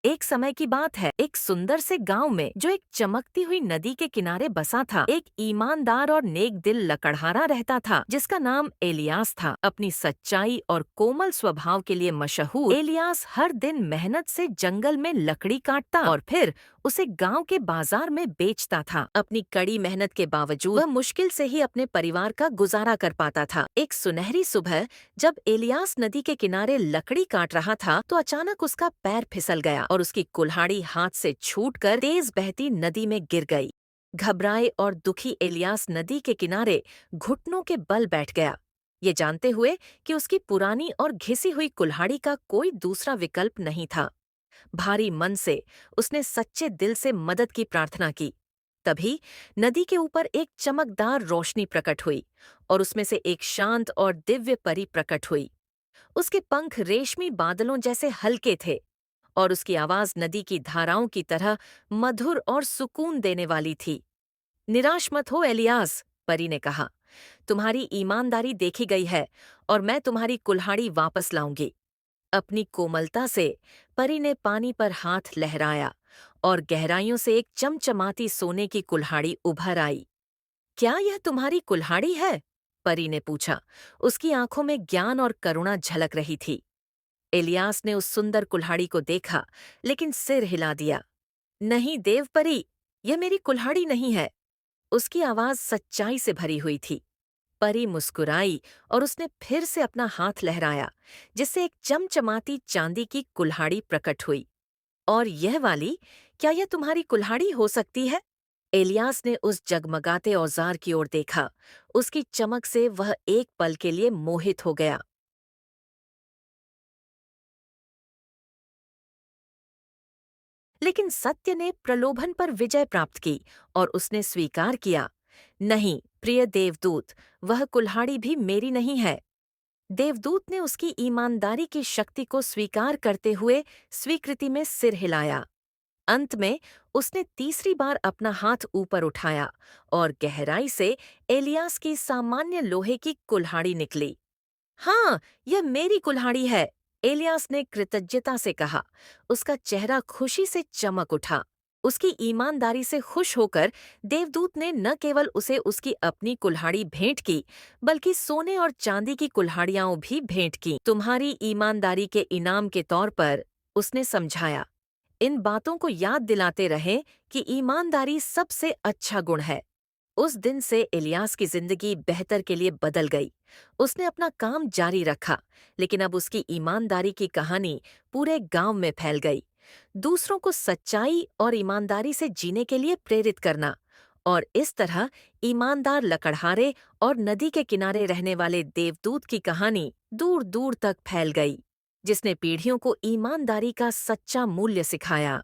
एक समय की बात है, एक सुंदर से गांव में जो एक चमकती हुई नदी के किनारे बसा था, एक ईमानदार और नेक दिल लकड़हारा रहता था जिसका नाम एलियास था। अपनी सच्चाई और कोमल स्वभाव के लिए मशहूर एलियास हर दिन मेहनत से जंगल में लकड़ी काटता और फिर उसे गांव के बाजार में बेचता था। अपनी कड़ी मेहनत के बावजूद वह मुश्किल से ही अपने परिवार का गुजारा कर पाता था। एक सुनहरी सुबह जब एलियास नदी के किनारे लकड़ी काट रहा था तो अचानक उसका पैर फिसल गया और उसकी कुल्हाड़ी हाथ से छूटकर तेज बहती नदी में गिर गई। घबराए और दुखी एलियास नदी के किनारे घुटनों के बल बैठ गया, ये जानते हुए कि उसकी पुरानी और घिसी हुई कुल्हाड़ी का कोई दूसरा विकल्प नहीं था। भारी मन से उसने सच्चे दिल से मदद की प्रार्थना की। तभी नदी के ऊपर एक चमकदार रोशनी प्रकट हुई और उसमें से एक शांत और दिव्य परी प्रकट हुई। उसके पंख रेशमी बादलों जैसे हल्के थे और उसकी आवाज नदी की धाराओं की तरह मधुर और सुकून देने वाली थी। निराश मत हो एलियास, परी ने कहा। तुम्हारी ईमानदारी देखी गई है और मैं तुम्हारी कुल्हाड़ी वापस लाऊंगी। अपनी कोमलता से परी ने पानी पर हाथ लहराया और गहराइयों से एक चमचमाती सोने की कुल्हाड़ी उभर आई। क्या यह तुम्हारी कुल्हाड़ी है? परी ने पूछा। उसकी आंखों में ज्ञान और करुणा झलक रही थी। इलियास ने उस सुंदर कुल्हाड़ी को देखा, लेकिन सिर हिला दिया। नहीं देवपरी, यह मेरी कुल्हाड़ी नहीं है। उसकी आवाज सच्चाई से भरी हुई थी। परी मुस्कुराई और उसने फिर से अपना हाथ लहराया, जिससे एक चमचमाती चांदी की कुल्हाड़ी प्रकट हुई। और यह वाली, क्या यह तुम्हारी कुल्हाड़ी हो सकती है? एलियास ने उस जगमगाते औजार की ओर देखा। उसकी चमक से वह एक पल के लिए मोहित हो गया। लेकिन सत्य ने प्रलोभन पर विजय प्राप्त की और उसने स्वीकार किया, नहीं प्रिय देवदूत, वह कुल्हाड़ी भी मेरी नहीं है। देवदूत ने उसकी ईमानदारी की शक्ति को स्वीकार करते हुए स्वीकृति में सिर हिलाया। अंत में उसने तीसरी बार अपना हाथ ऊपर उठाया और गहराई से एलियास की सामान्य लोहे की कुल्हाड़ी निकली। हाँ, यह मेरी कुल्हाड़ी है, एलियास ने कृतज्ञता से कहा। उसका चेहरा खुशी से चमक उठा। उसकी ईमानदारी से खुश होकर देवदूत ने न केवल उसे उसकी अपनी कुल्हाड़ी भेंट की, बल्कि सोने और चांदी की कुल्हाड़ियां भी भेंट की। तुम्हारी ईमानदारी के इनाम के तौर पर, उसने समझाया। इन बातों को याद दिलाते रहें कि ईमानदारी सबसे अच्छा गुण है। उस दिन से इलियास की जिंदगी बेहतर के लिए बदल गई। उसने अपना काम जारी रखा, लेकिन अब उसकी ईमानदारी की कहानी पूरे गांव में फैल गई। दूसरों को सच्चाई और ईमानदारी से जीने के लिए प्रेरित करना, और इस तरह ईमानदार लकड़हारे और नदी के किनारे रहने वाले देवदूत की कहानी दूर दूर तक फैल गई, जिसने पीढ़ियों को ईमानदारी का सच्चा मूल्य सिखाया।